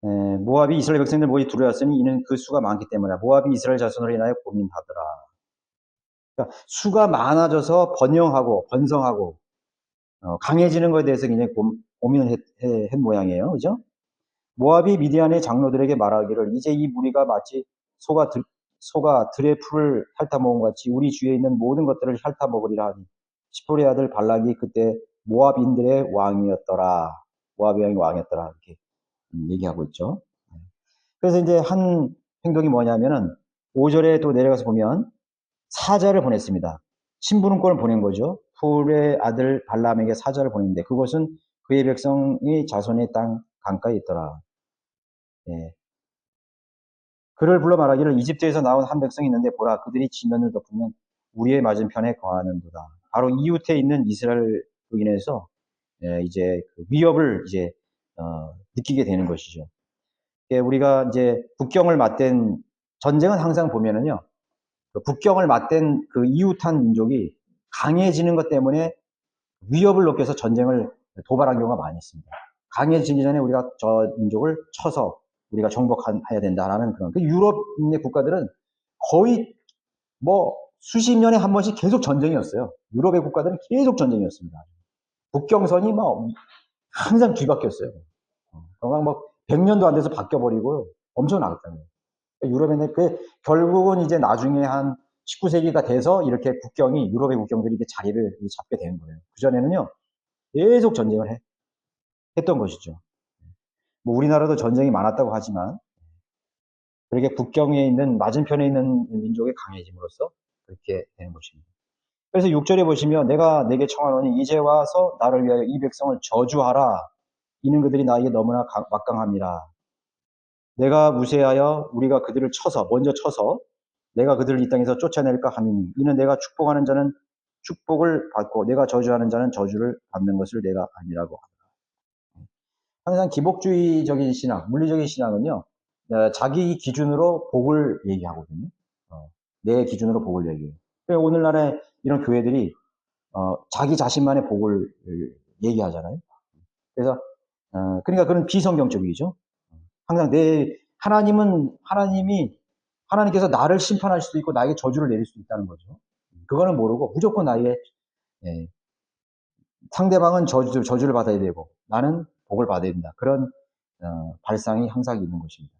모압이 이스라엘 백성들 모이 두려웠으니 이는 그 수가 많기 때문이다. 모압이 이스라엘 자손으로 인하여 고민하더라. 그러니까 수가 많아져서 번영하고 번성하고 강해지는 것에 대해서 굉장히 고민을 했 모양이에요. 그죠? 모압이 미디안의 장로들에게 말하기를 이제 이 무리가 마치 소가 들의 풀을 핥아먹은 같이 우리 주위에 있는 모든 것들을 핥아먹으리라 하니 시포의 아들 발락이 그때 모압인들의 왕이었더라. 모압의 왕이었더라. 이렇게 얘기하고 있죠. 그래서 이제 한 행동이 뭐냐면은 5절에 또 내려가서 보면 사자를 보냈습니다. 심부름권을 보낸 거죠. 훌의 아들 발람에게 사자를 보냈는데 그것은 그의 백성이 자손의 땅 강가에 있더라. 예. 그를 불러 말하기를 이집트에서 나온 한 백성이 있는데 보라 그들이 지면을 덮으면 우리의 맞은편에 거하는도다. 바로 이웃에 있는 이스라엘로 인해서 이제 그 위협을 이제 느끼게 되는 것이죠. 우리가 이제 국경을 맞댄 전쟁은 항상 보면은요. 그 국경을 맞댄 그 이웃한 민족이 강해지는 것 때문에 위협을 느껴서 전쟁을 도발한 경우가 많이 있습니다. 강해지기 전에 우리가 저 민족을 쳐서 우리가 정복해야 된다라는 그런. 그 유럽의 국가들은 거의 뭐 수십 년에 한 번씩 계속 전쟁이었어요. 유럽의 국가들은 계속 전쟁이었습니다. 국경선이 뭐 항상 뒤바뀌었어요. 그냥 뭐 100년도 안 돼서 바뀌어버리고 엄청 나갔다는 거예요. 유럽에는 결국은 이제 나중에 한 19세기가 돼서 이렇게 국경이 유럽의 국경들이 이렇게 자리를 잡게 되는 거예요. 그 전에는요 계속 전쟁을 했던 것이죠. 뭐 우리나라도 전쟁이 많았다고 하지만 그렇게 국경에 있는 맞은편에 있는 민족이 강해짐으로써 그렇게 되는 것입니다. 그래서 6절에 보시면 내가 내게 청하노니 이제 와서 나를 위하여 이 백성을 저주하라. 이는 그들이 나에게 너무나 막강함이라. 내가 무쇠하여 우리가 그들을 먼저 쳐서 내가 그들을 이 땅에서 쫓아낼까 함이니 이는 내가 축복하는 자는 축복을 받고 내가 저주하는 자는 저주를 받는 것을 내가 아니라고 하더라. 항상 기복주의적인 신앙, 물리적인 신앙은요, 자기 기준으로 복을 얘기하거든요. 내 기준으로 복을 얘기해요. 오늘날에 이런 교회들이 자기 자신만의 복을 얘기하잖아요. 그래서 그러니까 그런 비성경적이죠. 항상 하나님께서 나를 심판할 수도 있고 나에게 저주를 내릴 수도 있다는 거죠. 그거는 모르고 무조건 나에게 상대방은 저주를 받아야 되고 나는 복을 받아야 된다. 그런 발상이 항상 있는 것입니다.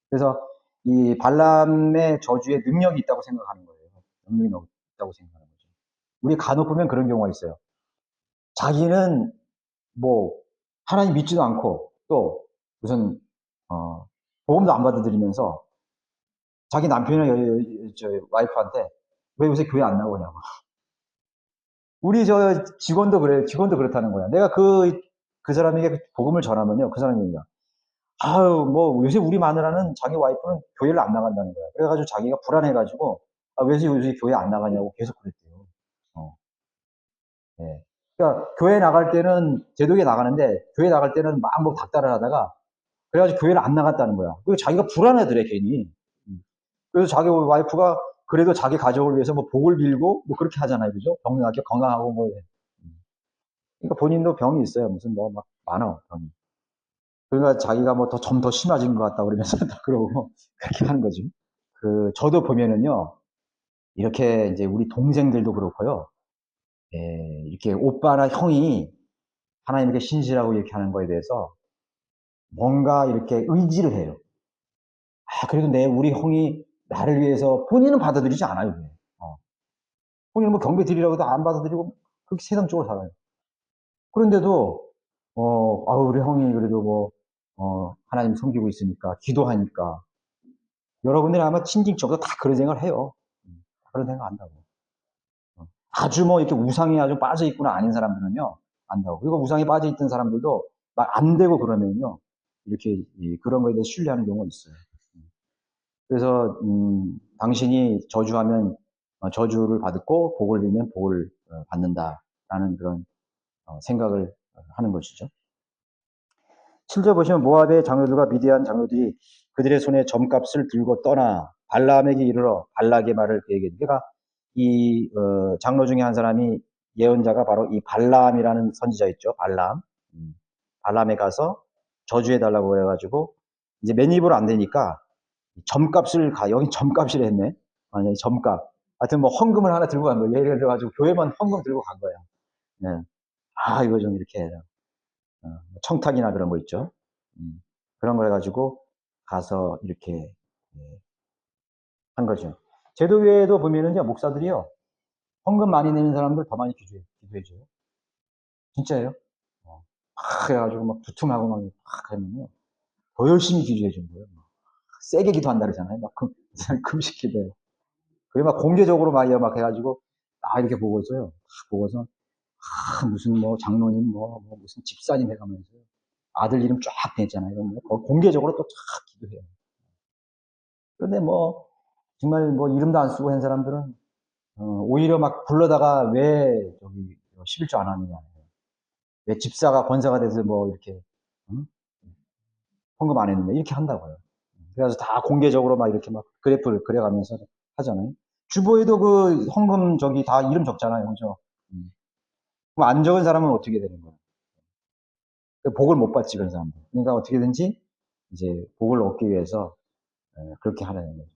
그래서 이 발람의 저주에 능력이 있다고 생각하는 거예요. 능력이 있다고 생각하는 거죠. 우리 간혹 보면 그런 경우가 있어요. 자기는 뭐 하나님 믿지도 않고 또 무슨 보험도 안 받아들이면서 자기 남편이나 와이프한테 왜 요새 교회 안 나오냐고. 우리 직원도 그래요. 직원도 그렇다는 거야. 내가 그 사람에게 복음을 전하면요. 그 사람이 아유, 뭐, 요새 우리 마누라는 자기 와이프는 교회를 안 나간다는 거야. 그래가지고 자기가 불안해가지고, 왜 요새 교회 안 나가냐고 계속 그랬대요. 어, 예. 그러니까, 교회 나갈 때는, 제독에 나가는데, 교회 나갈 때는 막 뭐 닥달을 하다가, 그래가지고 교회를 안 나갔다는 거야. 그리고 자기가 불안해더래, 괜히. 그래서 자기 와이프가 그래도 자기 가족을 위해서 뭐 복을 빌고, 뭐 그렇게 하잖아요. 그죠? 병나게 건강하고 뭐. 그러니까 본인도 병이 있어요. 무슨 뭐 막 많아, 병이. 그러니까 자기가 뭐 좀 더 심해진 것 같다 그러면서 그러고 그렇게 하는 거죠. 저도 보면은요, 이렇게 이제 우리 동생들도 그렇고요, 이렇게 오빠나 형이 하나님께 신실하고 이렇게 하는 거에 대해서 뭔가 이렇게 의지를 해요. 그래도 우리 형이 나를 위해서 본인은 받아들이지 않아요. 본인은 뭐 경배 드리라고 해도 안 받아들이고 그렇게 세상적으로 살아요. 그런데도, 우리 형이 그래도 뭐, 하나님 섬기고 있으니까, 기도하니까, 여러분들이 아마 친진적으로 다 그런 생각을 해요. 그런 생각 한다고. 아주 뭐 이렇게 우상에 아주 빠져 있구나 아닌 사람들은요, 안다고. 그리고 우상에 빠져 있던 사람들도 막 안 되고 그러면요, 이렇게 그런 거에 대해 신뢰하는 경우가 있어요. 그래서 당신이 저주하면 저주를 받고 복을 빌면 복을 받는다라는 그런 생각을 하는 것이죠. 7절 보시면 모압의 장로들과 미디안 장로들이 그들의 손에 점값을 들고 떠나 발람에게 이르러 발락의 말을 그에게. 그러니까 이 장로 중에 한 사람이 예언자가 바로 이 발람이라는 선지자 있죠. 발람에 가서 저주해 달라고 해가지고 이제 맨입으로 안 되니까 점값을 여긴 점값이라 했네. 아니, 점값. 하여튼 뭐 헌금을 하나 들고 간 거예요. 예를 들어가지고 교회만 헌금 들고 간 거예요. 네. 아, 이거 좀 이렇게, 청탁이나 그런 거 있죠. 그런 걸 해가지고 가서 이렇게 한 거죠. 제도교회도 보면은요, 목사들이요, 헌금 많이 내는 사람들 더 많이 기도해줘요. 진짜예요. 그래가지고 막 두툼하고 막 그러면요, 더 열심히 기도해준 거예요. 세게 기도한다 그러잖아요. 막 금식 기도해요. 그게 막 공개적으로 막 해가지고, 이렇게 보고서요. 보고서, 무슨 뭐 장로님, 뭐 무슨 집사님 해가면서 아들 이름 쫙 냈잖아요. 뭐 공개적으로 또 쫙 기도해요. 그런데 뭐, 정말 뭐 이름도 안 쓰고 한 사람들은, 오히려 막 불러다가 왜 저기 11조 안 하느냐. 왜 집사가 권사가 돼서 뭐 이렇게, 응? 헌금 안 했느냐. 이렇게 한다고요. 그래서 다 공개적으로 막 이렇게 막 그래프를 그려가면서 하잖아요. 주보에도 그 헌금 저기 다 이름 적잖아요. 그죠? 그럼 안 적은 사람은 어떻게 되는 거예요? 복을 못 받지, 그런 사람들. 그러니까 어떻게든지 이제 복을 얻기 위해서 그렇게 하는 거죠.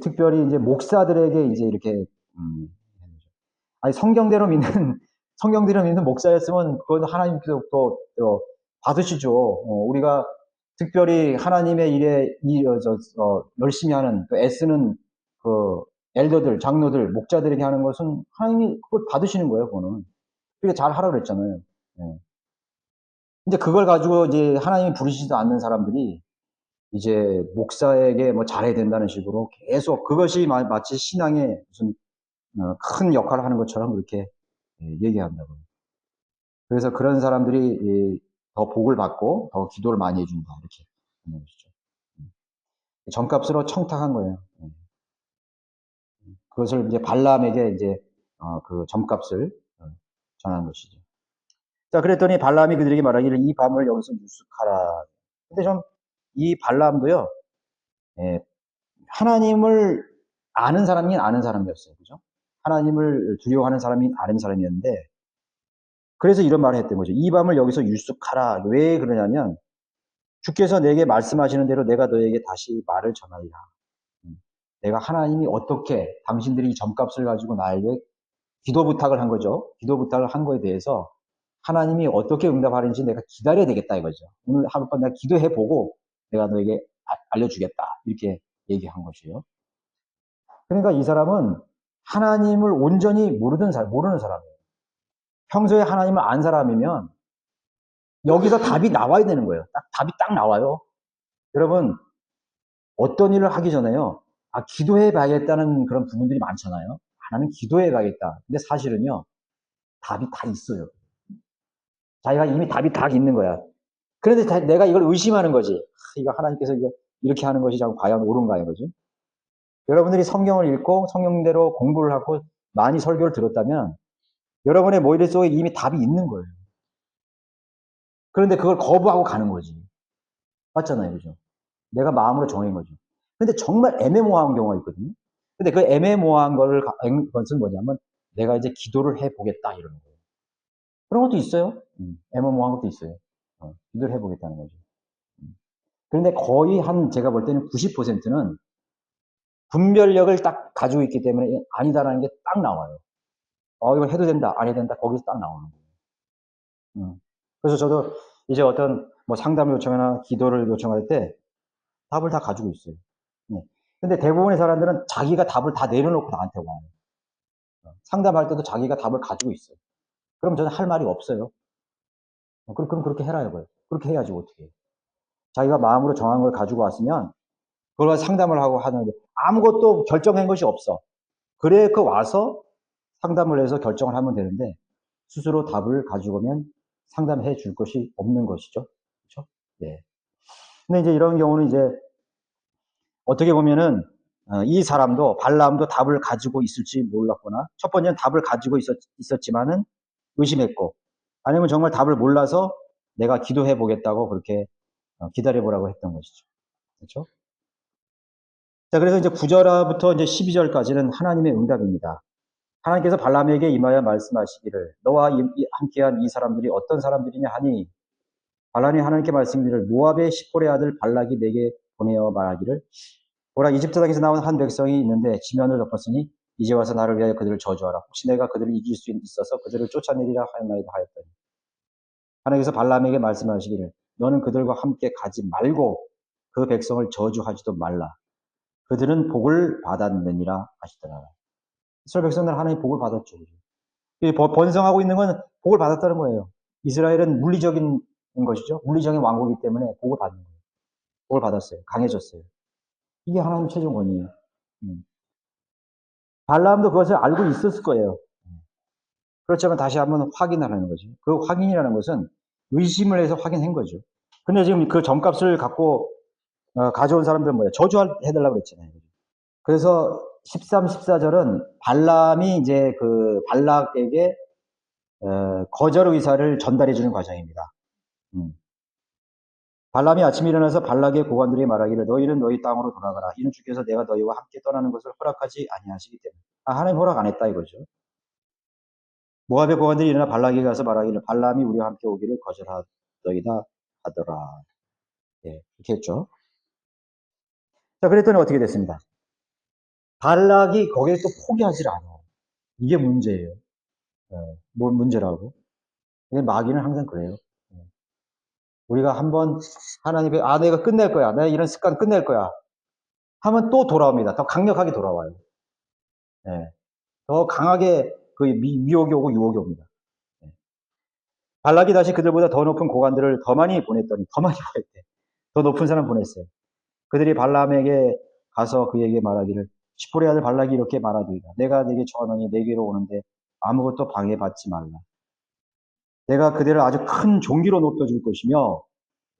특별히 이제 목사들에게 이제 이렇게, 아니, 성경대로 믿는 목사였으면 그건 하나님께서 또 받으시죠. 우리가 특별히 하나님의 일에 열심히 하는, 또 애쓰는 그 엘더들, 장로들, 목자들에게 하는 것은 하나님이 그걸 받으시는 거예요, 그거는. 그게 잘 하라고 그랬잖아요. 예. 근데 그걸 가지고 이제 하나님이 부르시지도 않는 사람들이 이제 목사에게 뭐 잘해야 된다는 식으로 계속 그것이 마치 신앙의 무슨 큰 역할을 하는 것처럼 그렇게 얘기한다고요. 그래서 그런 사람들이 더 복을 받고 더 기도를 많이 해준다 이렇게 하는 것이죠. 전값으로 청탁한 거예요. 그것을 이제 발람에게 이제 그 점값을 전한 것이죠. 자, 그랬더니 발람이 그들에게 말하기를 이 밤을 여기서 유숙하라. 근데 좀 이 발람도요, 하나님을 아는 사람이 아는 사람이었어요. 그죠? 하나님을 두려워하는 사람이 아는 사람이었는데, 그래서 이런 말을 했던 거죠. 이 밤을 여기서 유숙하라. 왜 그러냐면, 주께서 내게 말씀하시는 대로 내가 너에게 다시 말을 전하리라. 내가 하나님이 어떻게 당신들이 이 점값을 가지고 나에게 기도 부탁을 한 거죠. 기도 부탁을 한 거에 대해서 하나님이 어떻게 응답하는지 내가 기다려야 되겠다 이거죠. 오늘 하룻밤 내가 기도해보고 내가 너에게 알려주겠다. 이렇게 얘기한 것이에요. 그러니까 이 사람은 하나님을 온전히 모르는 사람이에요. 평소에 하나님을 안 사람이면 여기서 답이 나와야 되는 거예요. 답이 딱 나와요. 여러분, 어떤 일을 하기 전에요. 기도해 봐야겠다는 그런 부분들이 많잖아요. 나는 기도해 봐야겠다. 근데 사실은요, 답이 다 있어요. 자기가 이미 답이 다 있는 거야. 그런데 내가 이걸 의심하는 거지. 이거 하나님께서 이렇게 하는 것이 과연 옳은가 이거지. 여러분들이 성경을 읽고 성경대로 공부를 하고 많이 설교를 들었다면 여러분의 머릿속에 이미 답이 있는 거예요. 그런데 그걸 거부하고 가는 거지. 맞잖아요. 그죠? 내가 마음으로 정한 거죠. 근데 정말 애매모호한 경우가 있거든요. 근데 그 애매모호한 것은 뭐냐면 내가 이제 기도를 해보겠다 이러는 거예요. 그런 것도 있어요. 애매모호한 것도 있어요. 기도를 해보겠다는 거죠. 그런데 거의 제가 볼 때는 90%는 분별력을 딱 가지고 있기 때문에 아니다라는 게 딱 나와요. 이거 해도 된다, 안 해도 된다, 거기서 딱 나오는 거예요. 그래서 저도 이제 어떤 뭐 상담 요청이나 기도를 요청할 때 답을 다 가지고 있어요. 근데 대부분의 사람들은 자기가 답을 다 내려놓고 나한테 와요. 상담할 때도 자기가 답을 가지고 있어요. 그럼 저는 할 말이 없어요. 그럼 그렇게 해라 이거예요. 그렇게 해야지 어떻게 해요. 자기가 마음으로 정한 걸 가지고 왔으면 그걸 상담을 하고 하는데 아무것도 결정한 것이 없어. 그래 그 와서 상담을 해서 결정을 하면 되는데 스스로 답을 가지고 오면 상담해 줄 것이 없는 것이죠. 그렇죠? 네. 근데 이제 이런 경우는 이제 어떻게 보면은 이 사람도 발람도 답을 가지고 있을지 몰랐거나 첫 번째는 답을 가지고 있었지만은 의심했고 아니면 정말 답을 몰라서 내가 기도해 보겠다고 그렇게 기다려 보라고 했던 것이죠. 그렇죠? 자, 그래서 이제 9절부터 이제 12절까지는 하나님의 응답입니다. 하나님께서 발람에게 임하여 말씀하시기를 너와 함께한 이 사람들이 어떤 사람들이냐 하니 발람이 하나님께 말씀드리를 모압의 십볼의 아들 발락이 내게 보내어 말하기를 보라 이집트 땅에서 나온 한 백성이 있는데 지면을 덮었으니 이제 와서 나를 위하여 그들을 저주하라. 혹시 내가 그들을 이길 수 있어서 그들을 쫓아내리라 하였나이다 하였더니 하나님께서 발람에게 말씀하시기를 너는 그들과 함께 가지 말고 그 백성을 저주하지도 말라. 그들은 복을 받았느니라 하시더라. 이스라엘 백성들은 하나님의 복을 받았죠. 번성하고 있는 건 복을 받았다는 거예요. 이스라엘은 물리적인 것이죠. 물리적인 왕국이기 때문에 복을 받는 거예요. 복을 받았어요. 강해졌어요. 이게 하나님의 최종 권위예요. 발람도 그것을 알고 있었을 거예요. 그렇지만 다시 한번 확인하라는 거죠. 그 확인이라는 것은 의심을 해서 확인한 거죠. 근데 지금 그 점값을 갖고 가져온 사람들은 뭐예요? 저주해달라고 그랬잖아요. 그래서 13, 14절은 발람이 이제 그 발락에게 거절 의사를 전달해 주는 과정입니다. 발람이 아침에 일어나서 발락의 고관들이 말하기를 너희는 너희 땅으로 돌아가라. 이는 주께서 내가 너희와 함께 떠나는 것을 허락하지 아니하시기 때문에. 하나님 허락 안 했다 이거죠. 모압의 고관들이 일어나 발락에게 가서 말하기를 발람이 우리와 함께 오기를 거절하더이다 하더라. 예, 이렇게 했죠. 자, 그랬더니 어떻게 됐습니다. 발락이 거기에 또 포기하지 않아. 이게 문제예요. 뭐 문제라고. 마귀는 항상 그래요. 우리가 한번 하나님의 내가 끝낼 거야. 내가 이런 습관 끝낼 거야. 하면 또 돌아옵니다. 더 강력하게 돌아와요. 네. 더 강하게 그 미혹이 오고 유혹이 옵니다. 네. 발락이 다시 그들보다 더 높은 고관들을 더 많이 보냈더니 더 많이 보냈대. 더 높은 사람 보냈어요. 그들이 발람에게 가서 그에게 말하기를 십볼의 아들 발락이 이렇게 말하더이다. 내가 네게 청하노니 내게로 오는데 아무것도 방해받지 말라. 내가 그대를 아주 큰 종기로 높여줄 것이며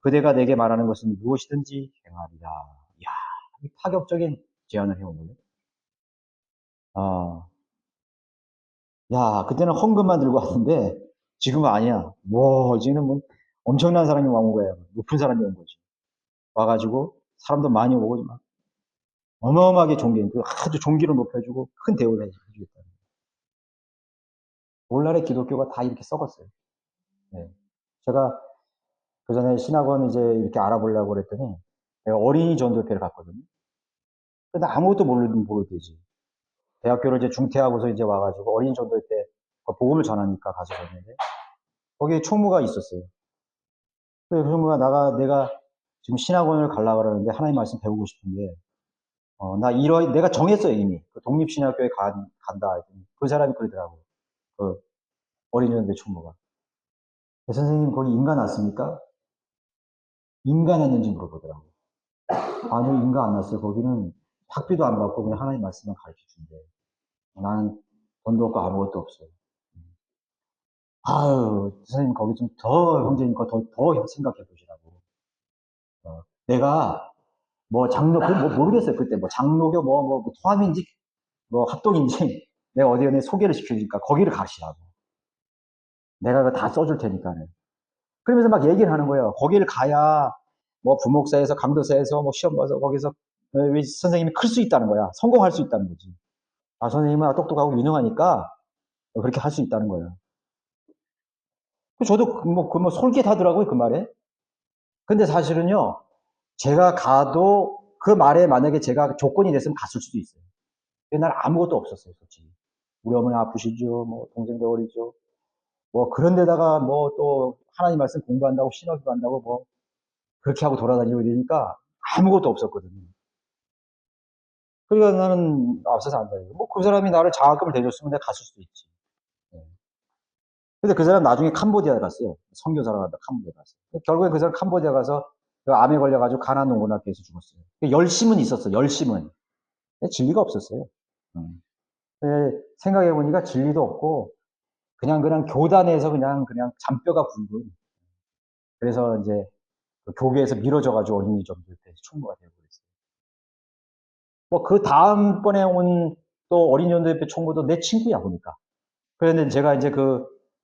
그대가 내게 말하는 것은 무엇이든지 행하리라. 이야, 파격적인 제안을 해온 거예요. 야, 그때는 헌금만 들고 왔는데 지금은 아니야. 와, 이제는 뭐 엄청난 사람이 온 거예요. 높은 사람이 온 거지. 와가지고 사람도 많이 오고 막 어마어마하게 그 아주 종기로 높여주고 큰 대우를 해주겠다. 오늘날의 기독교가 다 이렇게 썩었어요. 네. 제가 그 전에 신학원 이제 이렇게 알아보려고 그랬더니 내가 어린이 전도회를 갔거든요. 근데 아무것도 모르지. 대학교를 이제 중퇴하고서 이제 와가지고 어린이 전도회 때 복음을 전하니까 가서 줬는데 거기에 총무가 있었어요. 그 총무가 내가 지금 신학원을 가려고 그러는데 하나님 말씀 배우고 싶은데 내가 정했어요 이미. 그 독립신학교에 간다 했더니 그 사람이 그러더라고요. 그 어린이 전도회 총무가. 선생님 거기 인간 왔습니까? 인간 왔는지 물어보더라고요. 아니요 인간 안 왔어요. 거기는 학비도 안 받고 그냥 하나님 말씀만 가르쳐 준대. 나는 돈도 없고 아무것도 없어요. 아유, 선생님, 거기 좀 형제님 거 더 생각해 보시라고. 내가, 모르겠어요. 그때 장로교, 토함인지, 합동인지, 내가 어디 소개를 시켜주니까 거기를 가시라고. 내가 그거 다 써줄 테니까는. 그러면서 막 얘기를 하는 거예요. 거기를 가야, 부목사에서, 강도사에서, 시험 봐서 거기서, 선생님이 클 수 있다는 거야. 성공할 수 있다는 거지. 선생님은 똑똑하고 유능하니까, 그렇게 할 수 있다는 거예요. 저도 솔깃하더라고요, 그 말에. 근데 사실은요, 제가 가도 그 말에 만약에 제가 조건이 됐으면 갔을 수도 있어요. 근데 난 아무것도 없었어요, 솔직히. 우리 어머니 아프시죠, 동생도 어리죠. 그런 데다가 또 하나님 말씀 공부한다고 신학교 간다고 그렇게 하고 돌아다니고 이러니까 아무것도 없었거든요. 그러니까 나는 앞서서 안 다니고, 그 사람이 나를 장학금을 대줬으면 내가 갔을 수도 있지. 네. 근데 그 사람 나중에 캄보디아 갔어요. 선교사로 간다 캄보디아 갔어요. 결국에 그 사람 캄보디아 가서 암에 걸려가지고 가난 농군학교에서 죽었어요. 열심은 있었어, 열심은. 진리가 없었어요. 생각해보니까 진리도 없고, 그냥 교단에서 그냥 잔뼈가 굵은. 그래서 이제 그 교계에서 미뤄져가지고 어린이 정도에 총무가 되고 그랬어요. 그 다음번에 온 또 어린이 연도협회 총무도 내 친구야, 보니까. 그런데 제가 이제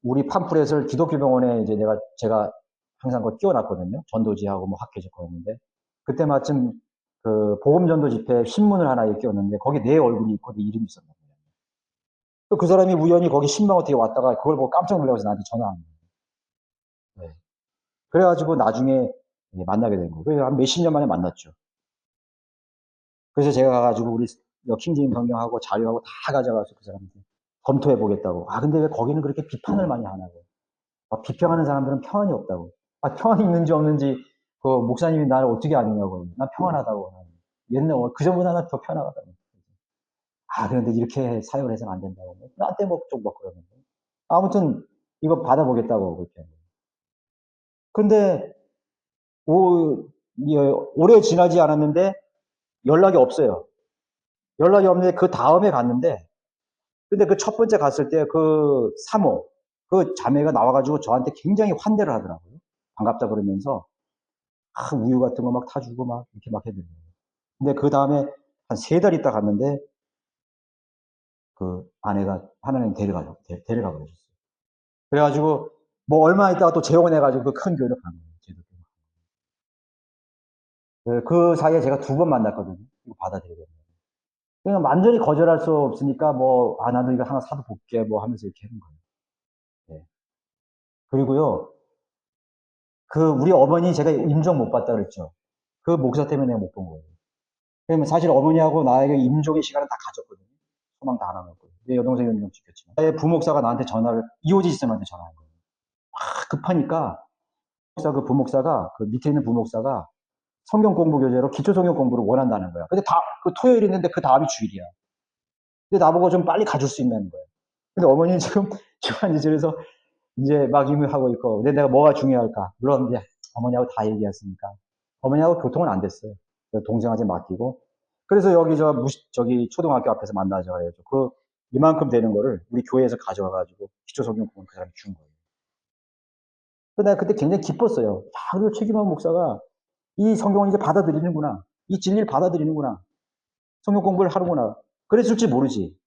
우리 팜프렛을 기독교 병원에 이제 제가 항상 그거 띄워놨거든요. 전도지하고 학회지 거였는데. 그때 마침 보험전도 집회 신문을 하나 띄웠는데, 거기 내 얼굴이 있고 내 이름이 있었나 봐요. 그 사람이 우연히 거기 신방 어떻게 왔다가 그걸 보고 깜짝 놀라서 나한테 전화한 거예요. 네. 그래가지고 나중에 만나게 된 거예요. 그래서 한 몇십 년 만에 만났죠. 그래서 제가 가가지고 우리 킹제임 성경하고 자료하고 다 가져가서 그 사람한테 검토해 보겠다고. 아, 근데 왜 거기는 그렇게 비판을 많이 하냐고. 비평하는 사람들은 평안이 없다고. 평안이 있는지 없는지 그 목사님이 나를 어떻게 아느냐고. 난 평안하다고. 옛날 그전보다 난 더 편하다고. 그런데 이렇게 사역을 해서는 안 된다고. 나한테 뭐 그러는데. 아무튼 이거 받아보겠다고 그렇게. 근데 오래 지나지 않았는데 연락이 없어요. 연락이 없는데 그 다음에 갔는데, 근데 그 첫 번째 갔을 때 그 사모, 그 자매가 나와가지고 저한테 굉장히 환대를 하더라고요. 반갑다 그러면서 우유 같은 거 막 타주고 막 이렇게 막 해드려요. 근데 그 다음에 한 3달 있다 갔는데 그 아내가 하나님 데려가 버렸어요. 그래가지고 뭐 얼마 있다가 또 재혼해가지고 그 큰 교회로 간 거예요. 그 사이에 제가 2번 만났거든요. 이거 받아들이거든요. 그냥 완전히 거절할 수 없으니까 나도 이거 하나 사도 볼게 뭐 하면서 이렇게 하는 거예요. 네. 그리고요, 우리 어머니 제가 임종 못 봤다 그랬죠. 그 목사 때문에 내가 못 본 거예요. 그러면 사실 어머니하고 나에게 임종의 시간은 다 가졌거든요. 소망 다 나눴고. 내 여동생이 임종 시켰지만. 내 부목사가 나한테 이호지 스님한테 전화한 거예요. 급하니까, 그 부목사가, 그 밑에 있는 부목사가 성경 공부 교재로 기초 성경 공부를 원한다는 거야. 근데 그 토요일 있는데 그 다음이 주일이야. 근데 나보고 좀 빨리 가줄 수 있냐는 거야. 근데 어머니는 지금, 집에서 이제 막 임하고 있고, 근데 내가 뭐가 중요할까? 물론 이제 어머니하고 다 얘기했으니까. 어머니하고 교통은 안 됐어요. 동생한테 맡기고. 그래서 여기 저기 초등학교 앞에서 만나자 그래가지고 이만큼 되는 거를 우리 교회에서 가져와가지고 기초 성경 공부 그 사람이 준 거예요. 근데 내가 그때 굉장히 기뻤어요. 그리고 최기만 목사가 이 성경을 이제 받아들이는구나. 이 진리를 받아들이는구나. 성경 공부를 하는구나. 그랬을지 모르지.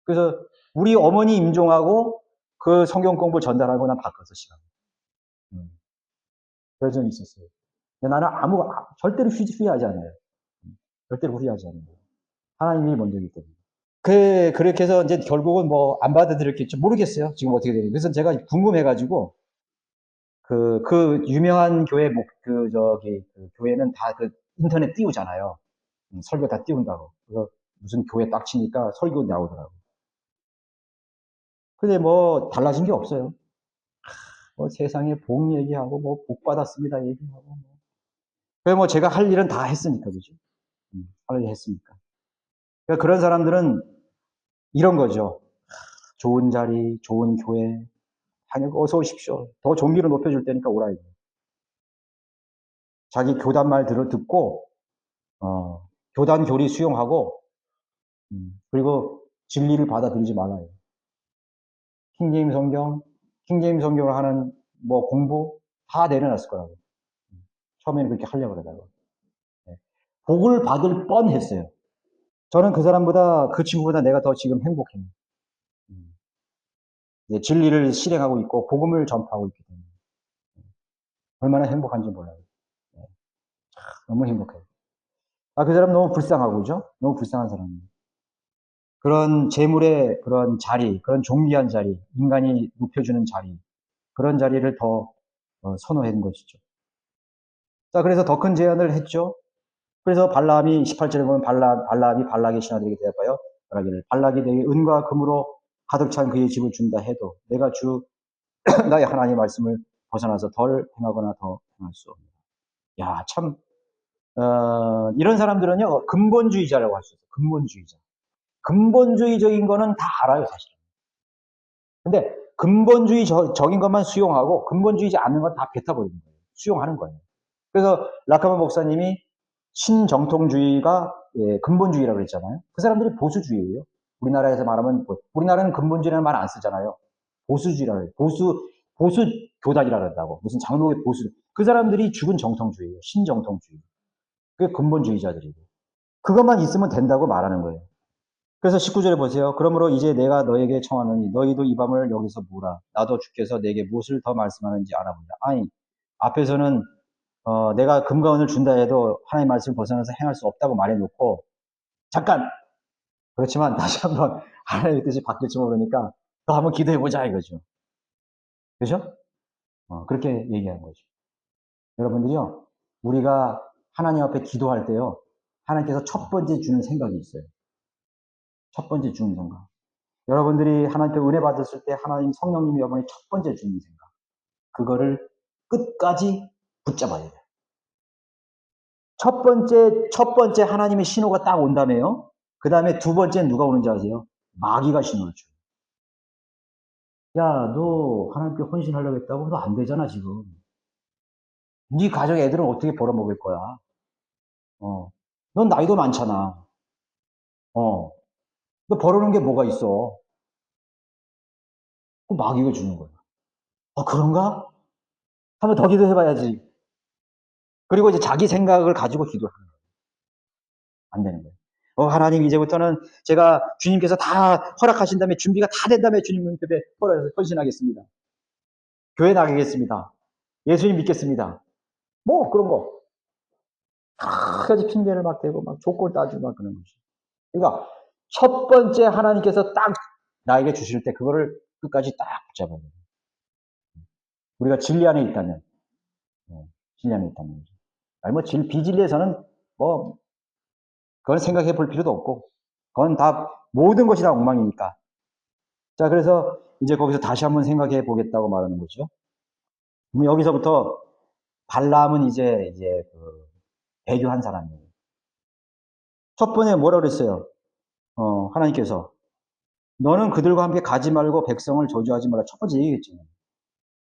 그래서 우리 어머니 임종하고 그 성경 공부 전달하고 난 바꿨어, 시간. 그런 적이 있었어요. 근데 나는 절대로 후회하지 않아요. 절대로 후회하지 않아요. 하나님이 먼저이기 때문에. 그렇게 해서 이제 결국은 안 받아들였겠죠. 모르겠어요. 지금 어떻게 되는지. 그래서 제가 궁금해가지고, 유명한 교회, 교회는 다 인터넷 띄우잖아요. 설교 다 띄운다고. 그래서 무슨 교회 딱 치니까 설교 나오더라고. 근데 달라진 게 없어요. 세상에 복 얘기하고, 복 받았습니다 얘기하고. 그래, 제가 할 일은 다 했으니까, 그죠? 할 일 했으니까. 그러니까 그런 사람들은 이런 거죠. 좋은 자리, 좋은 교회, 어서 오십시오. 더 종기를 높여줄 테니까 오라 이거. 자기 교단 말 듣고 교단 교리 수용하고 그리고 진리를 받아들이지 말아요. 킹제임 성경을 하는 공부 다 내려놨을 거라고. 처음에는 그렇게 하려고 그러다가. 네. 복을 받을 뻔했어요. 저는 그 사람보다 그 친구보다 내가 더 지금 행복해요. 네, 진리를 실행하고 있고 복음을 전파하고 있기 때문에 얼마나 행복한지 몰라요. 네. 너무 행복해요. 그 사람 너무 불쌍하고, 그죠? 너무 불쌍한 사람이에요. 그런 재물의 그런 자리, 그런 존귀한 자리, 인간이 높여주는 자리, 그런 자리를 더 선호하는 것이죠. 자, 그래서 더 큰 제안을 했죠. 그래서 발람이 18절에 보면 발람이 발락의 신하들에게 대답하여 말하기를 발락이 내게 은과 금으로 가득 찬 그의 집을 준다 해도 내가 주 나의 하나님의 말씀을 벗어나서 덜 행하거나 더 행할 수 없다. 야, 참 이런 사람들은요 근본주의자라고 할 수 있어요. 근본주의자. 근본주의적인 거는 다 알아요, 사실. 근데 근본주의적인 것만 수용하고 근본주의지 않는 건 다 뱉어버리는 거예요. 수용하는 거예요. 그래서 라카마 목사님이 신정통주의가 근본주의라고 그랬잖아요. 그 사람들이 보수주의예요. 우리나라에서 말하면 우리나라는 근본주의라는 말 안 쓰잖아요. 보수주의라고 해요. 보수 교단이라고 한다고. 무슨 장로의 보수. 그 사람들이 죽은 정통주의예요. 신정통주의. 그게 근본주의자들이고. 그것만 있으면 된다고 말하는 거예요. 그래서 19절에 보세요. 그러므로 이제 내가 너에게 청하노니 너희도 이 밤을 여기서 묵으라. 나도 주께서 내게 무엇을 더 말씀하는지 알아보자. 아니, 앞에서는 내가 금과 은을 준다 해도 하나님의 말씀을 벗어나서 행할 수 없다고 말해놓고 잠깐! 그렇지만 다시 한번 하나님의 뜻이 바뀔지 모르니까 더 한번 기도해보자 이거죠. 그죠? 그렇게 얘기하는 거죠. 여러분들이요, 우리가 하나님 앞에 기도할 때요, 하나님께서 첫 번째 주는 생각이 있어요. 첫 번째 주는 생각. 여러분들이 하나님께 은혜 받았을 때 하나님 성령님이 여러분이 첫 번째 주는 생각. 그거를 끝까지 붙잡아야 돼요. 첫 번째 하나님의 신호가 딱 온다며요. 그 다음에 두 번째는 누가 오는지 아세요? 마귀가 신호를 줘요. 야, 너 하나님께 헌신하려고 했다고? 너 안 되잖아, 지금. 네 가정 애들은 어떻게 벌어먹을 거야? 넌 나이도 많잖아. 너 벌어놓은 게 뭐가 있어? 그 마귀가 주는 거야. 그런가? 한번 더 기도해봐야지. 그리고 이제 자기 생각을 가지고 기도하는 거예요. 안 되는 거예요. 하나님, 이제부터는 제가 주님께서 다 허락하신 다음에 준비가 다 된 다음에 주님 앞에 헌신하겠습니다. 교회 나가겠습니다. 예수님 믿겠습니다. 뭐 그런 거. 다 가지 핑계를 막 대고 막 조건을 따지고 막 그런 거죠. 그러니까 첫 번째 하나님께서 딱 나에게 주실 때 그거를 끝까지 딱 붙잡아야 돼요. 우리가 진리 안에 있다면, 진리 안에 있다면. 아니 뭐 비진리에서는 뭐 그건 생각해 볼 필요도 없고, 그건 다 모든 것이 다 엉망이니까. 자, 그래서 이제 거기서 다시 한번 생각해 보겠다고 말하는 거죠. 그럼 여기서부터 발람은 이제 배교한 사람이에요. 첫 번에 뭐라 그랬어요? 하나님께서 너는 그들과 함께 가지 말고 백성을 저주하지 말라. 첫 번째 얘기했죠.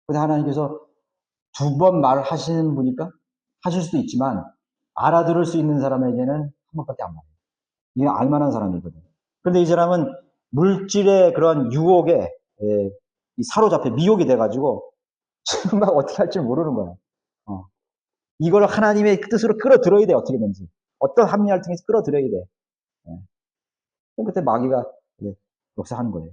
근데 하나님께서 두 번 말하시는 분이니까 하실 수도 있지만 알아들을 수 있는 사람에게는 한 번밖에 안 말해요. 이게 알만한 사람이거든. 그런데 이 사람은 물질의 그런 유혹에 사로잡혀 미혹이 돼가지고 지금 막 어떻게 할 줄 모르는 거야. 이걸 하나님의 뜻으로 끌어들여야 돼. 어떻게든지 어떤 합리화를 통해서 끌어들여야 돼. 그때 마귀가 역사하는 거예요.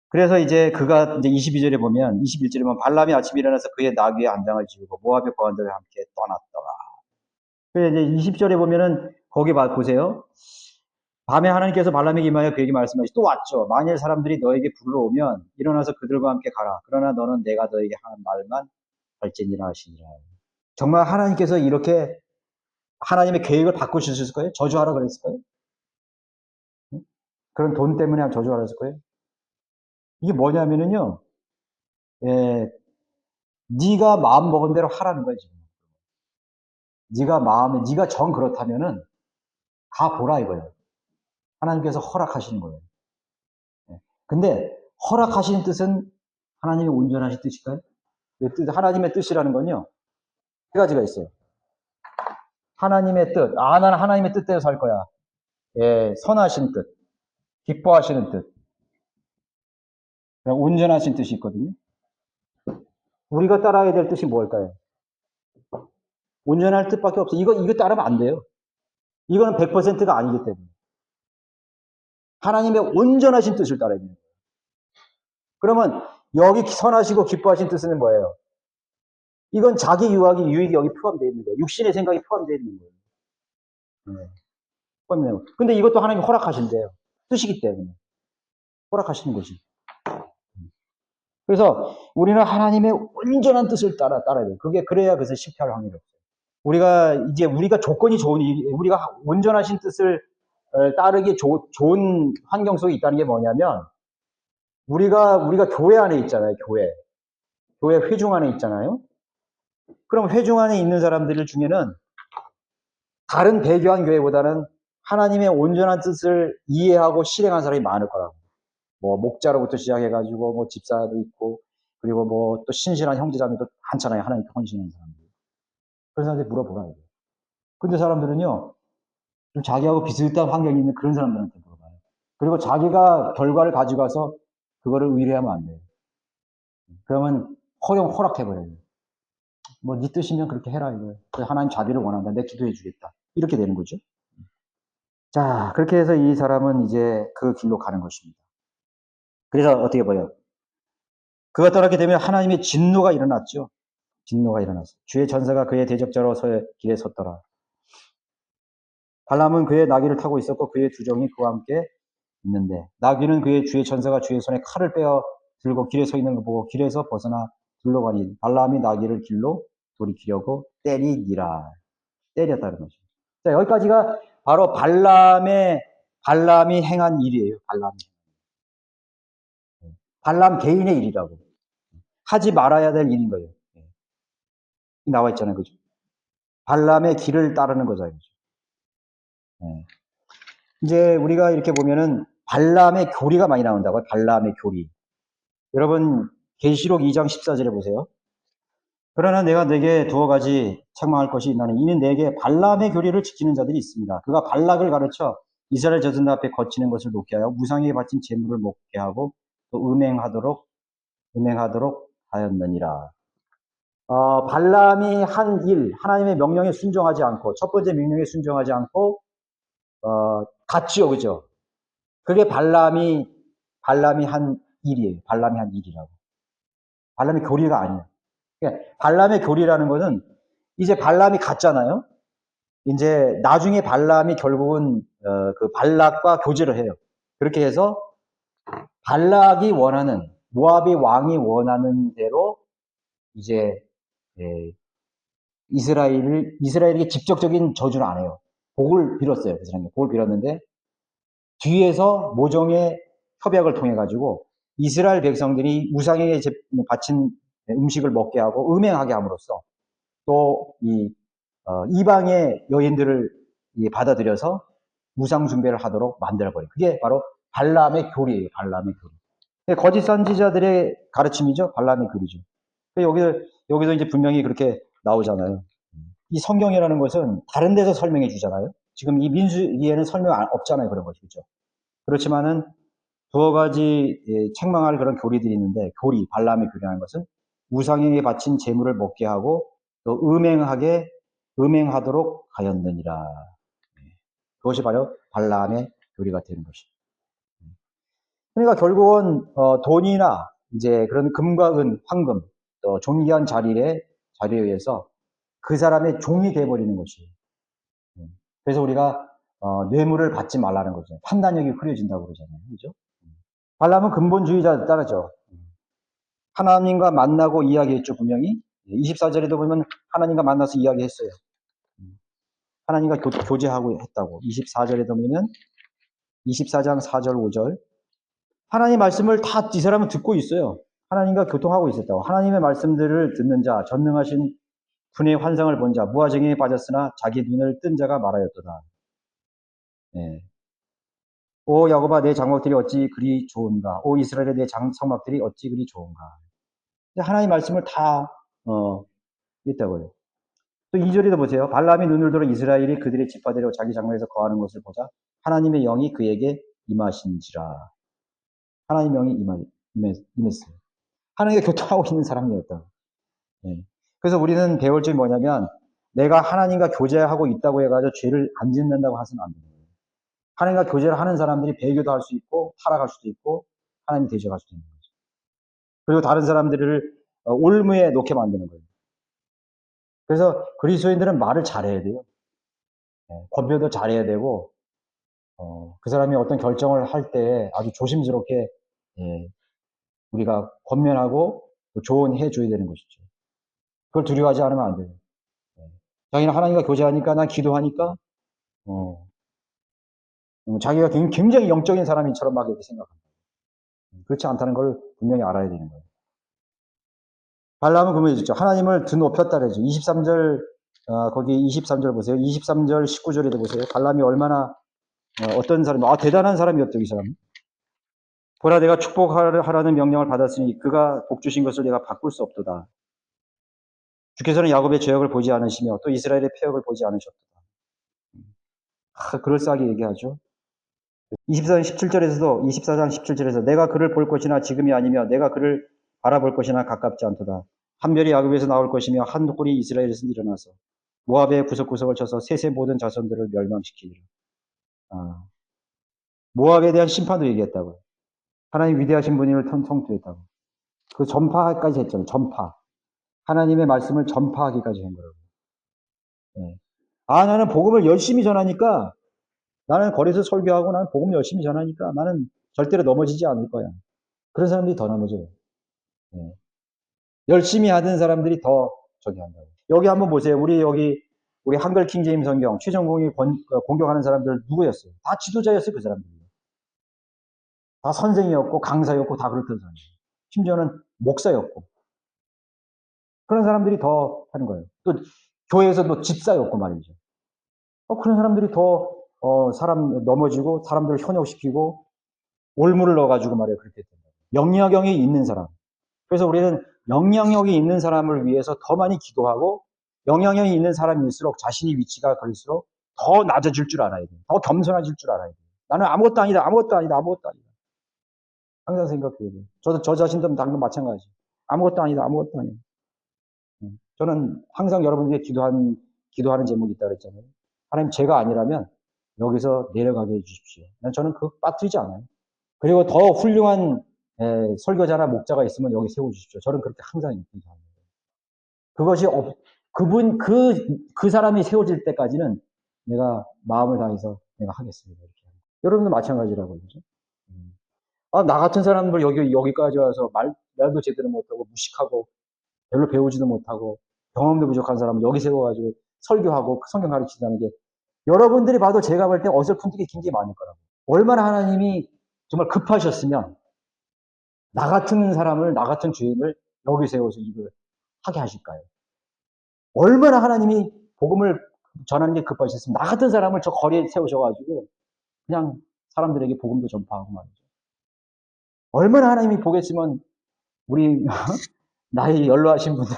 그래서 이제 그가 이제 22절에 보면 21절에 보면 발람이 아침에 일어나서 그의 나귀의 안장을 지우고 모압의 거한들과 함께 떠났더라. 그래서 이제 20절에 보면은 거기 보세요. 밤에 하나님께서 발람에게 임하여 그에게 말씀하시 또 왔죠. 만일 사람들이 너에게 부르러 오면 일어나서 그들과 함께 가라. 그러나 너는 내가 너에게 하는 말만 할지니라 하시니라. 정말 하나님께서 이렇게 하나님의 계획을 바꾸셨을 거예요? 저주하라 그랬을 거예요? 그런 돈 때문에 저주하라 했을 거예요? 이게 뭐냐면은요. 네가 마음 먹은 대로 하라는 거예요, 지금. 네가 정 그렇다면은 가 보라 이거예요. 하나님께서 허락하시는 거예요. 근데 허락하시는 뜻은 하나님의 온전하신 뜻일까요? 하나님의 뜻이라는 건요, 세 가지가 있어요. 하나님의 뜻. 나는 하나님의 뜻대로 살 거야. 선하신 뜻, 기뻐하시는 뜻, 온전하신 뜻이 있거든요. 우리가 따라야 될 뜻이 뭘까요? 온전할 뜻밖에 없어요. 이거 따르면 안 돼요. 이거는 100%가 아니기 때문에. 하나님의 온전하신 뜻을 따라야 돼요. 그러면 여기 선하시고 기뻐하신 뜻은 뭐예요? 이건 자기 유익이 여기 포함되어 있는 거예요. 육신의 생각이 포함되어 있는 거예요. 포함되는 거예요. 근데 이것도 하나님이 허락하신대요. 뜻이기 때문에. 허락하시는 거지. 그래서 우리는 하나님의 온전한 뜻을 따라야 돼요. 그래야 그것을 실패할 확률이 없어요. 우리가 조건이 우리가 온전하신 뜻을 따르기 좋은 환경 속에 있다는 게 뭐냐면, 우리가 교회 안에 있잖아요, 교회 회중 안에 있잖아요. 그럼 회중 안에 있는 사람들 중에는 다른 배교한 교회보다는 하나님의 온전한 뜻을 이해하고 실행한 사람이 많을 거라고. 뭐 목자로부터 시작해가지고 뭐 집사도 있고, 그리고 뭐 또 신실한 형제자매도 많잖아요, 하나님께 헌신하는 사람들. 그런 사람들 물어보라 이거. 근데 사람들은요, 좀 자기하고 비슷한 환경이 있는 그런 사람들한테 물어봐요. 그리고 자기가 결과를 가져가서 그거를 의뢰하면 안 돼요. 그러면 허락해버려요. 뭐 네 뜻이면 그렇게 해라 이거예요. 하나님 자비를 원한다. 내가 기도해 주겠다. 이렇게 되는 거죠. 자, 그렇게 해서 이 사람은 이제 그 길로 가는 것입니다. 그래서 어떻게 보여요? 그가 떠났게 되면 하나님의 진노가 일어났죠. 진노가 일어났어요. 주의 전사가 그의 대적자로 길에 섰더라. 발람은 그의 나귀를 타고 있었고 그의 두 종이 그와 함께 있는데, 나귀는 주의 전사가 주의 손에 칼을 빼어 들고 길에 서 있는 걸 보고 길에서 벗어나 둘러가니 발람이 나귀를 길로 돌이키려고 때리니라. 때렸다는 거죠. 자, 여기까지가 바로 발람이 행한 일이에요. 발람 개인의 일이라고. 하지 말아야 될 일인 거예요. 나와 있잖아요. 그죠? 발람의 길을 따르는 거죠. 네. 이제 우리가 이렇게 보면은 발람의 교리가 많이 나온다고요. 발람의 교리. 여러분 계시록 2장 14절에 보세요. 그러나 내가 네게 두어 가지 책망할 것이 있나니 이는 네게 발람의 교리를 지키는 자들이 있습니다. 그가 발락을 가르쳐 이스라엘 자손들 앞에 거치는 것을 놓게 하여 무상에게 바친 재물을 먹게 하고 또 음행하도록 하였느니라. 발람이 한 일, 하나님의 명령에 순종하지 않고 첫 번째 명령에 순종하지 않고 갔지요, 그죠? 그게 발람이 한 일이에요. 발람이 한 일이라고. 발람의 교리가 아니에요. 그러니까 발람의 교리라는 것은 이제 발람이 갔잖아요. 이제 나중에 발람이 결국은 그 발락과 교제를 해요. 그렇게 해서 발락이 원하는 모압의 왕이 원하는 대로 이제 이스라엘에게 직접적인 저주를 안 해요. 복을 빌었어요. 그 사람이 복을 빌었는데 뒤에서 모종의 협약을 통해 가지고 이스라엘 백성들이 우상에게 바친 음식을 먹게 하고 음행하게 함으로써 또 이방의 여인들을 받아들여서 우상 숭배를 하도록 만들어버려요. 그게 바로 발람의 교리예요. 발람의 교리. 거짓 선지자들의 가르침이죠. 발람의 교리죠. 여기서 이제 분명히 그렇게 나오잖아요. 이 성경이라는 것은 다른 데서 설명해 주잖아요. 지금 이 민수기에는 설명 없잖아요. 그런 것이. 그렇죠. 그렇지만은 두어 가지 책망할 그런 교리들이 있는데 발람의 교리라는 것은 우상에게 바친 재물을 먹게 하고 또 음행하도록 하였느니라. 그것이 바로 발람의 교리가 되는 것이죠. 그러니까 결국은 돈이나 이제 그런 금과 은, 황금, 또 존귀한 자리에 의해서 그 사람의 종이 되어버리는 것이. 그래서 우리가 뇌물을 받지 말라는 거죠. 판단력이 흐려진다고 그러잖아요. 그죠? 발람은 근본주의자 따르죠. 하나님과 만나고 이야기했죠, 분명히. 24절에도 보면 하나님과 만나서 이야기했어요. 하나님과 교제하고 했다고. 24절에도 보면 24장 4절 5절 하나님 말씀을 다 이 사람은 듣고 있어요. 하나님과 교통하고 있었다고. 하나님의 말씀들을 듣는 자, 전능하신 분의 환상을 본 자, 무화정에 빠졌으나 자기 눈을 뜬 자가 말하였도다. 네. 오 야곱아 내 장막들이 어찌 그리 좋은가? 오 이스라엘의 내 성막들이 어찌 그리 좋은가? 하나님 말씀을 다 있다고요. 또 2절에도 보세요. 발람이 눈을 들어 이스라엘이 그들의 지파대로 자기 장막에서 거하는 것을 보자 하나님의 영이 그에게 임하신지라. 하나님의 영이 임했어요. 하나님과 교통하고 있는 사람이었다. 네. 그래서 우리는 배울 점이 뭐냐면 내가 하나님과 교제하고 있다고 해가지고 죄를 안 짓는다고 해서는 안 돼요. 하나님과 교제를 하는 사람들이 배교도 할 수 있고 타락할 수도 있고 하나님 대적할 수도 있는 거죠. 그리고 다른 사람들을 올무에 놓게 만드는 거예요. 그래서 그리스도인들은 말을 잘해야 돼요. 권면도 잘해야 되고 그 사람이 어떤 결정을 할 때 아주 조심스럽게 우리가 권면하고 조언해 줘야 되는 것이죠. 그걸 두려워하지 않으면 안 돼요. 자기는 하나님과 교제하니까 난 기도하니까 자기가 굉장히 영적인 사람인처럼 막 이렇게 생각합니다. 그렇지 않다는 걸 분명히 알아야 되는 거예요. 발람은 그러면 있죠. 하나님을 드높였다 그러죠. 23절 거기 23절 보세요. 23절 19절에도 보세요. 발람이 얼마나 어떤 사람이 대단한 사람이었죠. 이 사람. 보라 내가 축복하라는 명령을 받았으니 그가 복 주신 것을 내가 바꿀 수 없도다. 주께서는 야곱의 죄악을 보지 않으시며 또 이스라엘의 폐역을 보지 않으셨도다. 그럴싸하게 얘기하죠. 24장 17절에서도 24장 17절에서 내가 그를 볼 것이나 지금이 아니며 내가 그를 바라볼 것이나 가깝지 않도다. 한 별이 야곱에서 나올 것이며 한 꿀이 이스라엘에서 일어나서 모압의 구석구석을 쳐서 셋의 모든 자손들을 멸망시키리라. 모압에 대한 심판도 얘기했다고요. 하나님 위대하신 분임을 통틀했다고. 그 전파까지 했잖아요. 전파. 하나님의 말씀을 전파하기까지 한 거라고. 네. 나는 복음을 열심히 전하니까 나는 거리에서 설교하고 나는 복음 열심히 전하니까 나는 절대로 넘어지지 않을 거야. 그런 사람들이 더 넘어져요. 네. 열심히 하는 사람들이 더 저기 한다고. 여기 한번 보세요. 우리 한글 킹제임 성경 최정공이 공격하는 사람들 누구였어요? 다 지도자였어요. 그 사람들이. 다 선생이었고 강사였고 다 그렇던 사람이에요. 심지어는 목사였고. 그런 사람들이 더 하는 거예요. 또 교회에서도 집사였고 말이죠. 그런 사람들이 더 사람 넘어지고 사람들을 현혹시키고 올무를 넣어가지고 말이에요. 그렇게 된다. 영향력이 있는 사람. 그래서 우리는 영향력이 있는 사람을 위해서 더 많이 기도하고 영향력이 있는 사람일수록 자신의 위치가 그럴수록 더 낮아질 줄 알아야 돼요. 더 겸손해질 줄 알아야 돼요. 나는 아무것도 아니다. 아무것도 아니다. 아무것도 아니다. 항상 생각해야 돼요. 저도 저 자신도 당근 마찬가지. 아무것도 아니다. 아무것도 아니다. 저는 항상 여러분에게 기도하는 제목이 있다고 그랬잖아요. 하나님 제가 아니라면 여기서 내려가게 해주십시오. 저는 그거 빠뜨리지 않아요. 그리고 더 훌륭한 설교자나 목자가 있으면 여기 세워주십시오. 저는 그렇게 항상 기도합니다. 그것이 그 사람이 세워질 때까지는 내가 마음을 다해서 내가 하겠습니다. 이렇게. 여러분도 마찬가지라고 그러죠. 나 같은 사람들 여기까지 와서 말도 제대로 못하고 무식하고 별로 배우지도 못하고 경험도 부족한 사람을 여기 세워가지고 설교하고 성경 가르치다는 게 여러분들이 봐도 제가 볼 때 어설픈 게 굉장히 많을 거라고. 얼마나 하나님이 정말 급하셨으면 나 같은 사람을, 나 같은 죄인을 여기 세워서 이걸 하게 하실까요? 얼마나 하나님이 복음을 전하는 게 급하셨으면 나 같은 사람을 저 거리에 세우셔가지고 그냥 사람들에게 복음도 전파하고 말이죠. 얼마나 하나님이 보겠으면 우리 나이 연로하신 분들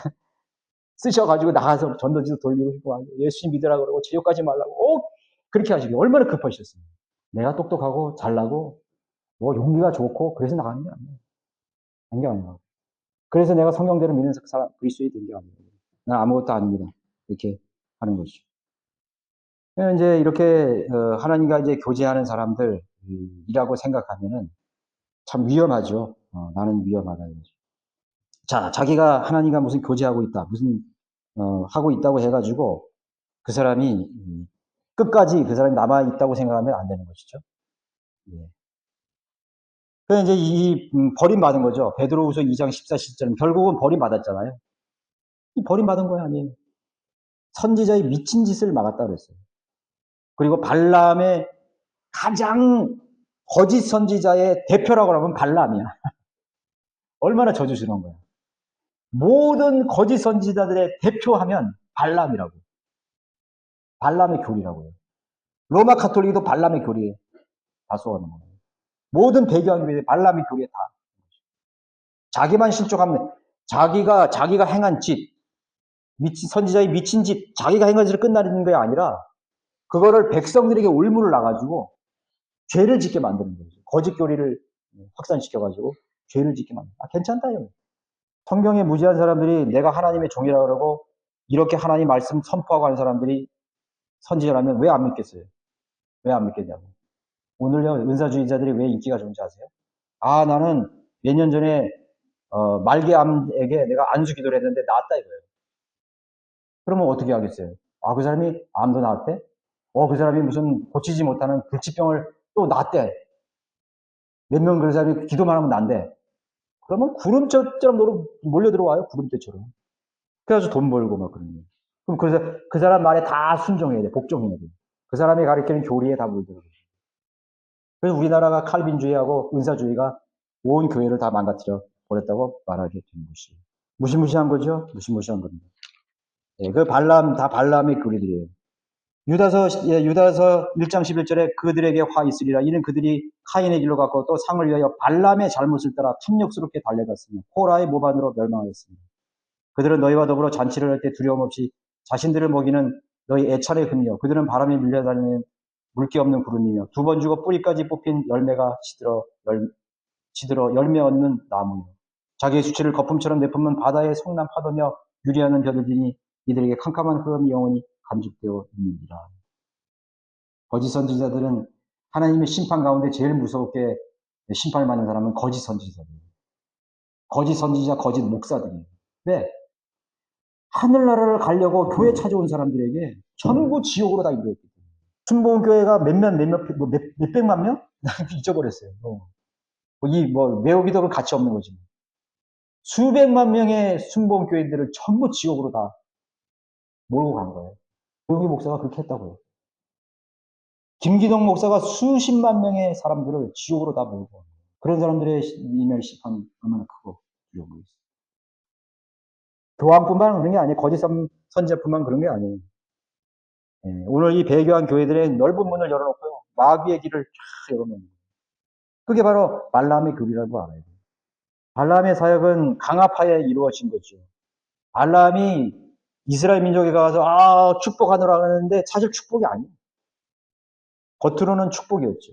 쓰셔가지고 나가서 전도지도 돌리고 싶고 예수님 믿으라고 그러고 제욕하지 말라고 그렇게 하시기 얼마나 급하셨어요. 내가 똑똑하고 잘나고 용기가 좋고 그래서 나가는 게 아니에요. 된 게 아니에요. 그래서 내가 성경대로 믿는 사람 그리스도인이 된 게 아니에요. 난 아무것도 아닙니다. 이렇게 하는 것이죠. 이제 이렇게 하나님과 이제 교제하는 사람들이라고 생각하면은 참 위험하죠. 나는 위험하다 이거죠. 자, 자기가 하나님과 무슨 교제하고 있다, 무슨 하고 있다고 해가지고 그 사람이 끝까지 그 사람이 남아 있다고 생각하면 안 되는 것이죠. 예. 그래서 이제 이 버림받은 거죠. 베드로후서 2장 14절은 결국은 버림받았잖아요. 이 버림받은 거야 아니에요. 선지자의 미친 짓을 막았다 그랬어요. 그리고 발람의 가장 거짓 선지자의 대표라고 하면 발람이야. 얼마나 저주스러운 거야. 모든 거짓 선지자들의 대표하면 발람이라고. 발람의 교리라고요. 로마 카톨릭도 발람의 교리에 다 쏘아놓은 거예요. 모든 배교한교회 발람의 교리에 다. 자기만 실족하면 자기가 행한 짓, 선지자의 미친 짓, 자기가 행한 짓을 끝나는 게 아니라 그거를 백성들에게 올무를 놔가지고 죄를 짓게 만드는 거죠. 거짓 교리를 확산시켜가지고 죄를 짓게 만드는 거예요. 괜찮다 이거. 성경에 무지한 사람들이 내가 하나님의 종이라고 그러고 이렇게 하나님 말씀 선포하고 하는 사람들이 선지자라면 왜 안 믿겠어요? 왜 안 믿겠냐고. 오늘요 은사주의자들이 왜 인기가 좋은지 아세요? 나는 몇 년 전에 말기암에게 내가 안수 기도를 했는데 나았다 이거예요. 그러면 어떻게 하겠어요? 그 사람이 암도 나았대? 그 사람이 무슨 고치지 못하는 불치병을 또 나았대. 몇 명 그런 사람이 기도만 하면 난대. 그러면 구름대처럼 몰려들어와요. 구름대처럼. 그래가지고 돈 벌고 막 그런 거예요. 그럼 그래서 그 사람 말에 다 순종해야 돼. 복종해야 돼. 그 사람이 가르치는 교리에 다 물들어요. 그래서 우리나라가 칼빈주의하고 은사주의가 온 교회를 다 망가뜨려 버렸다고 말하게 되는 것이에요. 무시무시한 거죠? 무시무시한 겁니다. 그 발람의 교리들이에요. 유다서 1장 11절에 그들에게 화 있으리라. 이는 그들이 카인의 길로 갔고 또 상을 위하여 발람의 잘못을 따라 탐욕스럽게 달려갔으며 코라의 모반으로 멸망하였습니다. 그들은 너희와 더불어 잔치를 할 때 두려움 없이 자신들을 먹이는 너희 애찬의 금이요. 그들은 바람에 밀려다니는 물기 없는 구름이며 두 번 죽어 뿌리까지 뽑힌 열매가 시들어 열매 얻는 나무요. 자기의 수치를 거품처럼 내뿜는 바다의 성난 파도며 유리하는 벼들이니 이들에게 캄캄한 흑암이 영원히 간직되어 있느니라. 거짓 선지자들은 하나님의 심판 가운데 제일 무섭게 심판을 받는 사람은 거짓 선지자들이에요. 거짓 선지자, 거짓 목사들이에요. 왜? 하늘나라를 가려고 교회 찾아온 사람들에게 전부 지옥으로 다 인도했기 때문에. 순복음교회가 몇백만 명? 잊어버렸어요. 외우기도 가치 없는 거지. 수백만 명의 순복음교회들을 전부 지옥으로 다 몰고 간 거예요. 조용기 목사가 그렇게 했다고요. 김기동 목사가 수십만 명의 사람들을 지옥으로 다 몰고 간 거예요. 그런 사람들의 이멸 심판이 얼마나 크고 두려운 거예요. 교황뿐만 그런 게 아니에요. 거짓 선지자뿐만 그런 게 아니에요. 예, 오늘 이 배교한 교회들의 넓은 문을 열어놓고요. 마귀의 길을 쫙 열어놓는 거예요. 그게 바로 발람의 교리라고 알아요. 발람의 사역은 강압하에 이루어진 거죠. 발람이 이스라엘 민족에 가서 축복하느라 하는데 사실 축복이 아니에요. 겉으로는 축복이었죠.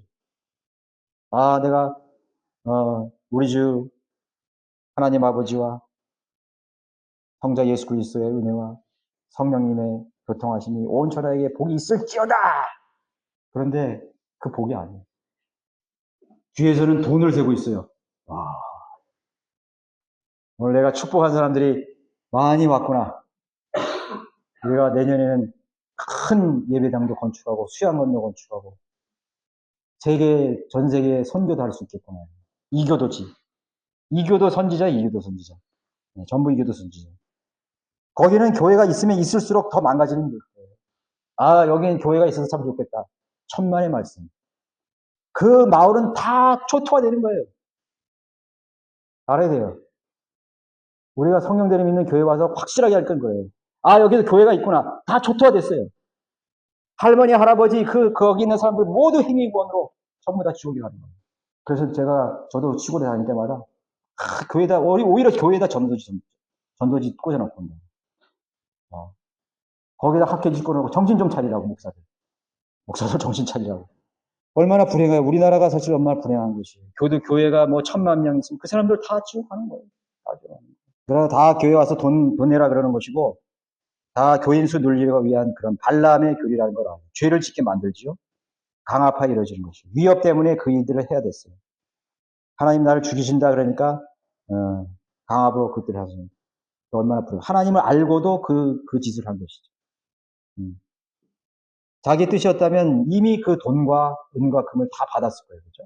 내가 우리 주 하나님 아버지와 성자 예수 그리스도의 은혜와 성령님의 교통하심이 온 천하에게 복이 있을지어다. 그런데 그 복이 아니에요. 뒤에서는 돈을 세고 있어요. 오늘 내가 축복한 사람들이 많이 왔구나. 우리가 내년에는 큰 예배당도 건축하고 수양건도 건축하고 전 세계에 선교도 할 수 있겠구나. 이교도지. 이교도 선지자, 이교도 선지자. 네, 전부 이교도 선지자. 거기는 교회가 있으면 있을수록 더 망가지는 거예요. 여기는 교회가 있어서 참 좋겠다. 천만의 말씀. 그 마을은 다 초토화되는 거예요. 알아야 돼요. 우리가 성령대로 믿는 교회 와서 확실하게 할 건 거예요. 여기도 교회가 있구나. 다 초토화됐어요. 할머니, 할아버지, 거기 있는 사람들 모두 행위구원으로 전부 다 지옥에 가는 거예요. 그래서 저도 시골에 다닐 때마다, 오히려 교회에다 전도지 꽂아놓고, 거기다 학교 짓고 놓고 정신 좀 차리라고, 목사들 정신 차리라고. 얼마나 불행해요. 우리나라가 사실 얼마나 불행한 것이에요. 교회가 뭐 1000만 명 있으면 그 사람들 다 지옥 가는 거예요. 그러나 다 교회 와서 돈 내라 그러는 것이고, 다 교인수 늘리기 위한 그런 발람의 교리라는 걸 알아요. 죄를 짓게 만들지요. 강압하 이루어지는 것이죠. 위협 때문에 그 일들을 해야 됐어요. 하나님 나를 죽이신다 그러니까 강압으로 그들을 하시는. 얼마나 불행. 하나님을 알고도 그 짓을 한 것이죠. 자기 뜻이었다면 이미 그 돈과 은과 금을 다 받았을 거예요. 그죠?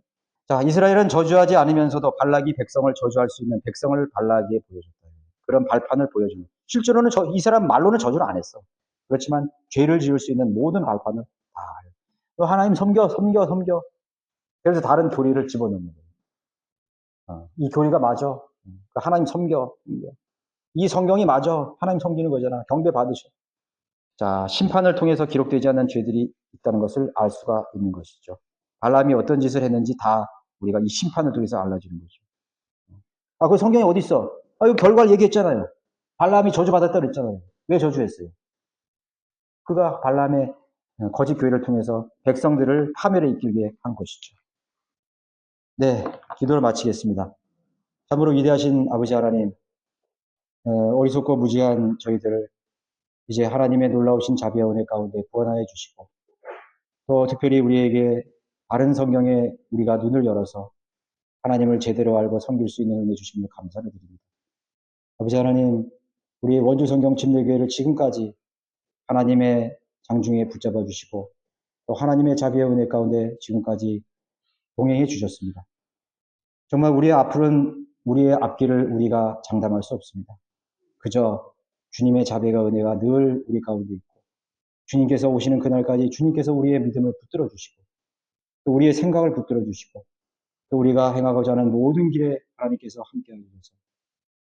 자, 이스라엘은 저주하지 않으면서도 발락이 백성을 저주할 수 있는 백성을 발락에 보여줬다. 그런 발판을 보여주는. 실제로는 이 사람 말로는 저주를 안 했어. 그렇지만 죄를 지을 수 있는 모든 발판을 다 알아요. 또 하나님 섬겨. 그래서 다른 교리를 집어넣는 거예요. 이 교리가 맞아. 하나님 섬겨. 이 성경이 맞아. 하나님 섬기는 거잖아. 경배 받으셔. 자, 심판을 통해서 기록되지 않는 죄들이 있다는 것을 알 수가 있는 것이죠. 발람이 어떤 짓을 했는지 다 우리가 이 심판을 통해서 알려주는 거죠. 그 성경에 어디 있어? 이거 결과를 얘기했잖아요. 발람이 저주받았다 그랬잖아요. 왜 저주했어요? 그가 발람의 거짓 교회를 통해서 백성들을 파멸에 이끌게 한 것이죠. 네, 기도를 마치겠습니다. 참으로 위대하신 아버지 하나님, 어리석고 무지한 저희들을 이제 하나님의 놀라우신 자비와 은혜 가운데 구원하여 주시고, 또 특별히 우리에게 바른 성경에 우리가 눈을 열어서 하나님을 제대로 알고 섬길 수 있는 은혜 주심을 감사를 드립니다. 아버지 하나님, 우리 원주 성경 침례교회를 지금까지 하나님의 장중에 붙잡아 주시고 또 하나님의 자비와 은혜 가운데 지금까지 동행해 주셨습니다. 정말 우리의 앞길을 우리가 장담할 수 없습니다. 그저 주님의 자비와 은혜가 늘 우리 가운데 있고 주님께서 오시는 그날까지 주님께서 우리의 믿음을 붙들어 주시고 또 우리의 생각을 붙들어 주시고 또 우리가 행하고자 하는 모든 길에 하나님께서 함께하여 주셔서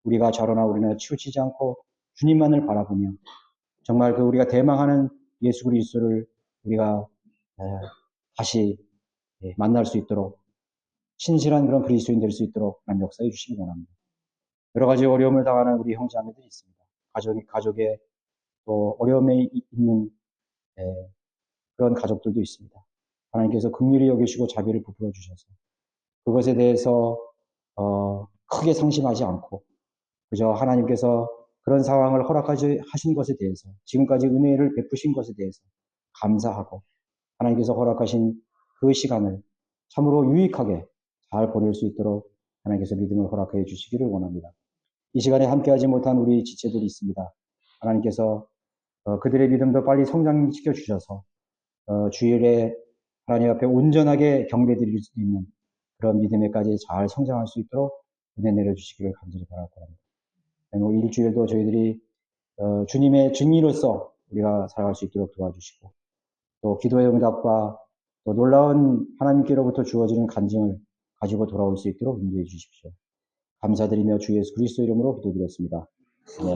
우리가 저러나 우리나 치우치지 않고 주님만을 바라보며 정말 우리가 대망하는 예수 그리스도를 우리가 다시 만날 수 있도록 신실한 그런 그리스도인 될 수 있도록 하나님 역사해 주시기 원합니다. 여러 가지 어려움을 당하는 우리 형제자매들이 있습니다. 가족에 또 어려움에 있는 그런 가족들도 있습니다. 하나님께서 긍휼히 여기시고 자비를 베풀어 주셔서 그것에 대해서 크게 상심하지 않고 그저 하나님께서 그런 상황을 허락하신 것에 대해서 지금까지 은혜를 베푸신 것에 대해서 감사하고 하나님께서 허락하신 그 시간을 참으로 유익하게 잘 보낼 수 있도록 하나님께서 믿음을 허락해 주시기를 원합니다. 이 시간에 함께하지 못한 우리 지체들이 있습니다. 하나님께서 그들의 믿음도 빨리 성장시켜 주셔서 주일에 하나님 앞에 온전하게 경배드릴 수 있는 그런 믿음에까지 잘 성장할 수 있도록 은혜 내려주시기를 간절히 바라고 합니다. 일주일도 저희들이 주님의 증인으로서 우리가 살아갈 수 있도록 도와주시고, 또 기도의 응답과 또 놀라운 하나님께로부터 주어지는 간증을 가지고 돌아올 수 있도록 인도해 주십시오. 감사드리며 주 예수 그리스도 이름으로 기도드렸습니다. 네.